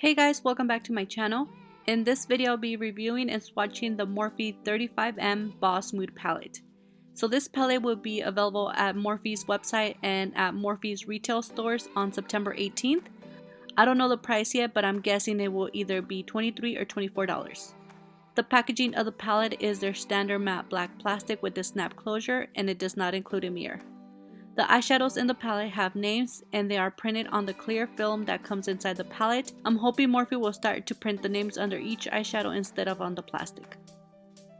Hey guys, welcome back to my channel. In this video I'll be reviewing and swatching the Morphe 35M Boss Mood Palette. So this palette will be available at Morphe's website and at Morphe's retail stores on September 18th. I don't know the price yet, but I'm guessing it will either be $23 or $24. The packaging of the palette is their standard matte black plastic with a snap closure, and it does not include a mirror. The eyeshadows in the palette have names and they are printed on the clear film that comes inside the palette. I'm hoping Morphe will start to print the names under each eyeshadow instead of on the plastic.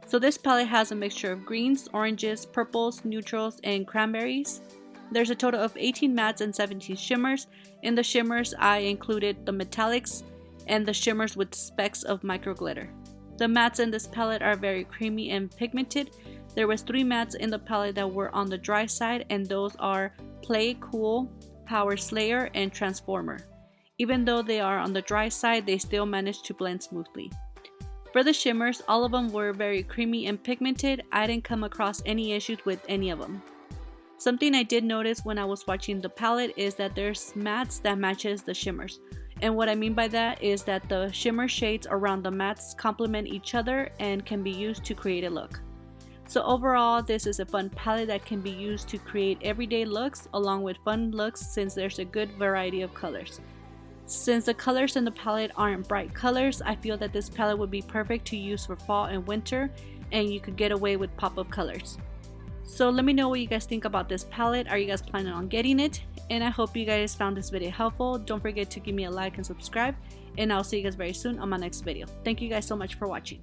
So this palette has a mixture of greens, oranges, purples, neutrals, and cranberries. There's a total of 18 mattes and 17 shimmers. In the shimmers I included the metallics and the shimmers with specks of micro glitter. The mattes in this palette are very creamy and pigmented. There was 3 mattes in the palette that were on the dry side, and those are Play, Cool, Power Slayer, and Transformer. Even though they are on the dry side, they still managed to blend smoothly. For the shimmers, all of them were very creamy and pigmented. I didn't come across any issues with any of them. Something I did notice when I was watching the palette is that there's mattes that matches the shimmers. And what I mean by that is that the shimmer shades around the mattes complement each other and can be used to create a look. So overall, this is a fun palette that can be used to create everyday looks along with fun looks since there's a good variety of colors. Since the colors in the palette aren't bright colors, I feel that this palette would be perfect to use for fall and winter, and you could get away with pop-up colors. So let me know what you guys think about this palette. Are you guys planning on getting it? And I hope you guys found this video helpful. Don't forget to give me a like and subscribe, and I'll see you guys very soon on my next video. Thank you guys so much for watching.